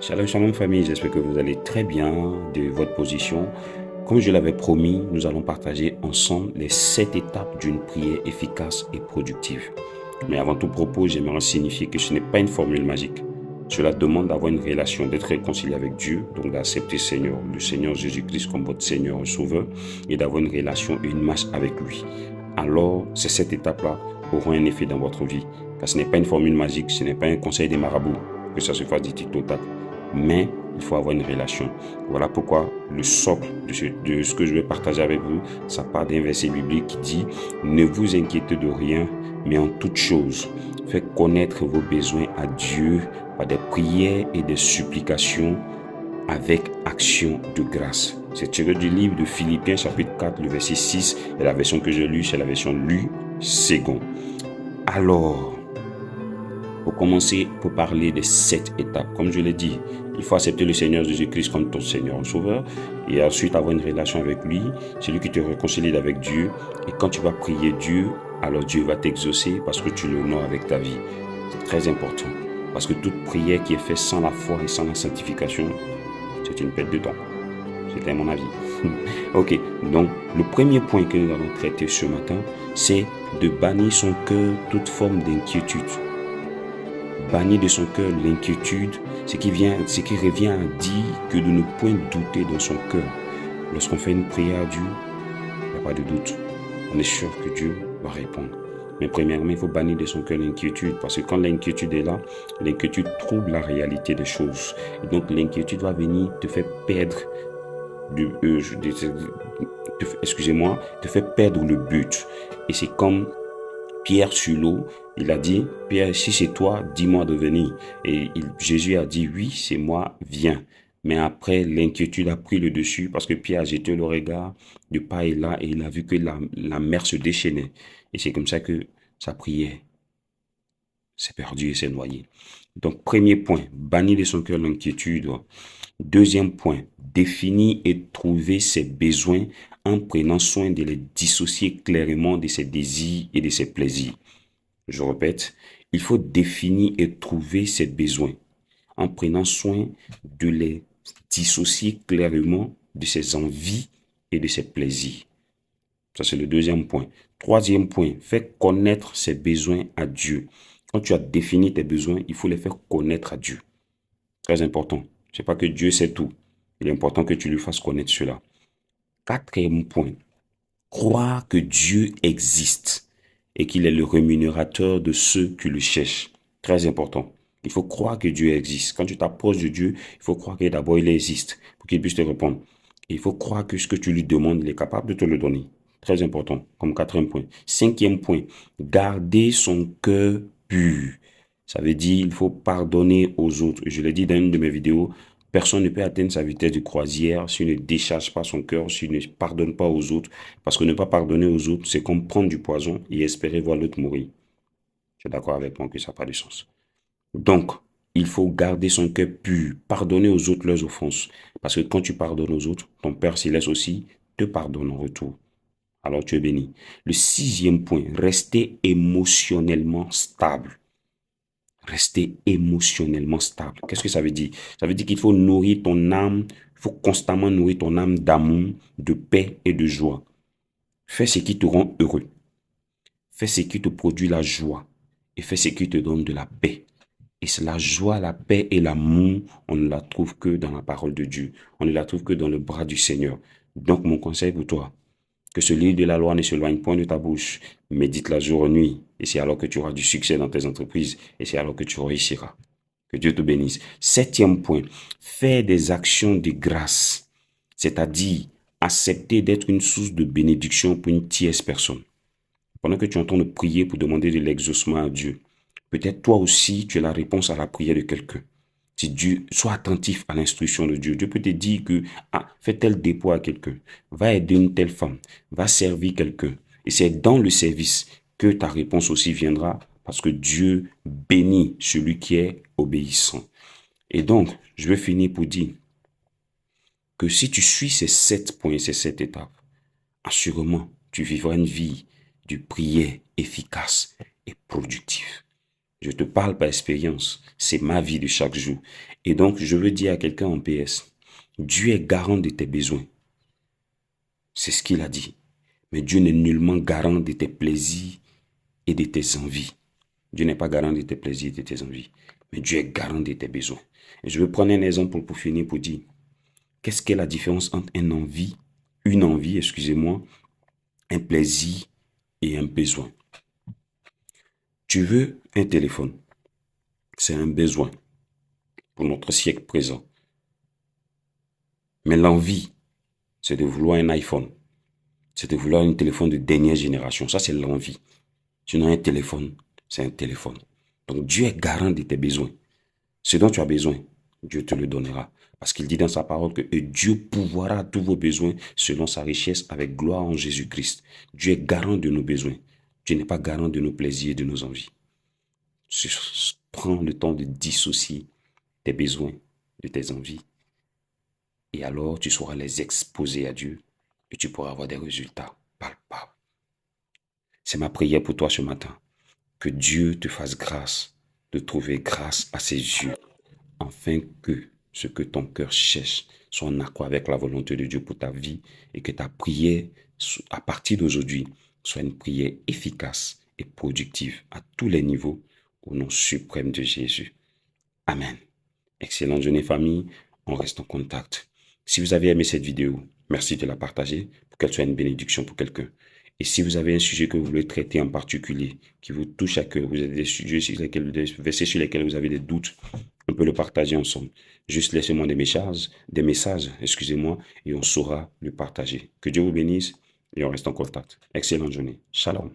Shalom, shalom famille, j'espère que vous allez très bien de votre position. Comme je l'avais promis, nous allons partager ensemble les 7 étapes d'une prière efficace et productive. Mais avant tout propos, j'aimerais signifier que ce n'est pas une formule magique. Cela demande d'avoir une relation, d'être réconcilié avec Dieu, donc d'accepter le Seigneur Jésus-Christ comme votre Seigneur et Sauveur, et d'avoir une relation et une marche avec lui. Alors, ces 7 étapes-là auront un effet dans votre vie. Car ce n'est pas une formule magique, ce n'est pas un conseil des marabouts, que ça se fasse du tic-tac. Mais il faut avoir une relation. Voilà pourquoi le socle de ce que je vais partager avec vous, ça part d'un verset biblique qui dit « Ne vous inquiétez de rien, mais en toute chose, faites connaître vos besoins à Dieu par des prières et des supplications avec action de grâce. » C'est tiré du livre de Philippiens chapitre 4, le verset 6, et la version que j'ai lue, c'est la version lue second. Alors, pour commencer, pour parler des 7 étapes, comme je l'ai dit, il faut accepter le Seigneur Jésus-Christ comme ton Seigneur et Sauveur, et ensuite avoir une relation avec lui. C'est lui qui te réconcilie avec Dieu, et quand tu vas prier Dieu, alors Dieu va t'exaucer parce que tu l'honores avec ta vie. C'est très important, parce que toute prière qui est faite sans la foi et sans la sanctification, c'est une perte de temps. C'était mon avis. Ok, donc le premier point que nous allons traiter ce matin, c'est de bannir son cœur toute forme d'inquiétude. Bannir de son cœur l'inquiétude, ce qui revient à dire que de ne point douter dans son cœur. Lorsqu'on fait une prière à Dieu, il n'y a pas de doute. On est sûr que Dieu va répondre. Mais premièrement, il faut bannir de son cœur l'inquiétude, parce que quand l'inquiétude est là, l'inquiétude trouble la réalité des choses. Et donc l'inquiétude va venir te faire perdre te fait perdre le but. Et c'est comme Pierre sur l'eau, il a dit, Pierre, si c'est toi, dis-moi de venir. Et Jésus a dit, oui, c'est moi, viens. Mais après, l'inquiétude a pris le dessus parce que Pierre a jeté le regard de pas et là et il a vu que la mer se déchaînait. Et c'est comme ça que sa prière s'est perdue et s'est noyée. Donc, premier point, bannir de son cœur l'inquiétude. Deuxième point, définir et trouver ses besoins en prenant soin de les dissocier clairement de ses désirs et de ses plaisirs. Je répète, il faut définir et trouver ses besoins en prenant soin de les dissocier clairement de ses envies et de ses plaisirs. Ça, c'est le deuxième point. Troisième point, fais connaître ses besoins à Dieu. Quand tu as défini tes besoins, il faut les faire connaître à Dieu. Très important. C'est pas que Dieu sait tout. Il est important que tu lui fasses connaître cela. Quatrième point, croire que Dieu existe et qu'il est le rémunérateur de ceux qui le cherchent. Très important. Il faut croire que Dieu existe. Quand tu t'approches de Dieu, il faut croire que d'abord il existe pour qu'il puisse te répondre. Et il faut croire que ce que tu lui demandes, il est capable de te le donner. Très important, comme quatrième point. Cinquième point, garder son cœur pur. Ça veut dire il faut pardonner aux autres. Je l'ai dit dans une de mes vidéos, personne ne peut atteindre sa vitesse de croisière s'il ne décharge pas son cœur, s'il ne pardonne pas aux autres. Parce que ne pas pardonner aux autres, c'est comme prendre du poison et espérer voir l'autre mourir. Tu es d'accord avec moi que ça n'a pas de sens. Donc, il faut garder son cœur pur, pardonner aux autres leurs offenses. Parce que quand tu pardonnes aux autres, ton Père Céleste aussi te pardonne en retour. Alors tu es béni. Le sixième point, rester émotionnellement stable. Rester émotionnellement stable. Qu'est-ce que ça veut dire? Ça veut dire qu'il faut nourrir ton âme, il faut constamment nourrir ton âme d'amour, de paix et de joie. Fais ce qui te rend heureux. Fais ce qui te produit la joie. Et fais ce qui te donne de la paix. Et c'est la joie, la paix et l'amour, on ne la trouve que dans la parole de Dieu. On ne la trouve que dans le bras du Seigneur. Donc mon conseil pour toi, que ce livre de la loi ne s'éloigne point de ta bouche. Médite-la jour et nuit. Et c'est alors que tu auras du succès dans tes entreprises. Et c'est alors que tu réussiras. Que Dieu te bénisse. Septième point, faire des actions de grâce. C'est-à-dire accepter d'être une source de bénédiction pour une tierce personne. Pendant que tu es en train de prier pour demander de l'exaucement à Dieu, peut-être toi aussi tu es la réponse à la prière de quelqu'un. Si Dieu, sois attentif à l'instruction de Dieu. Dieu peut te dire que, fais tel dépôt à quelqu'un, va aider une telle femme, va servir quelqu'un. Et c'est dans le service que ta réponse aussi viendra parce que Dieu bénit celui qui est obéissant. Et donc, je vais finir pour dire que si tu suis ces 7 points, ces 7 étapes, assurément, tu vivras une vie de prière efficace et productive. Je te parle par expérience. C'est ma vie de chaque jour. Et donc, je veux dire à quelqu'un en PS, Dieu est garant de tes besoins. C'est ce qu'il a dit. Mais Dieu n'est nullement garant de tes plaisirs et de tes envies. Dieu n'est pas garant de tes plaisirs et de tes envies. Mais Dieu est garant de tes besoins. Et je vais prendre un exemple pour finir pour dire, qu'est-ce qu'est la différence entre une envie, excusez-moi, un plaisir et un besoin? Tu veux un téléphone. C'est un besoin pour notre siècle présent. Mais l'envie, c'est de vouloir un iPhone. C'est de vouloir un téléphone de dernière génération. Ça, c'est l'envie. Sinon, un téléphone, c'est un téléphone. Donc, Dieu est garant de tes besoins. Ce dont tu as besoin, Dieu te le donnera. Parce qu'il dit dans sa parole que Dieu pourvoira tous vos besoins selon sa richesse avec gloire en Jésus-Christ. Dieu est garant de nos besoins. Dieu n'est pas garant de nos plaisirs et de nos envies. Prends le temps de dissocier tes besoins de tes envies. Et alors, tu sauras les exposer à Dieu et tu pourras avoir des résultats palpables. C'est ma prière pour toi ce matin. Que Dieu te fasse grâce de trouver grâce à ses yeux, afin que ce que ton cœur cherche soit en accord avec la volonté de Dieu pour ta vie et que ta prière, à partir d'aujourd'hui, soit une prière efficace et productive à tous les niveaux au nom suprême de Jésus. Amen. Excellente journée famille, on reste en contact. Si vous avez aimé cette vidéo, merci de la partager pour qu'elle soit une bénédiction pour quelqu'un. Et si vous avez un sujet que vous voulez traiter en particulier, qui vous touche à cœur, vous avez des sujets sur lesquels, des versets sur lesquels vous avez des doutes, on peut le partager ensemble. Juste laissez-moi des messages, et on saura le partager. Que Dieu vous bénisse et on reste en contact. Excellente journée. Shalom.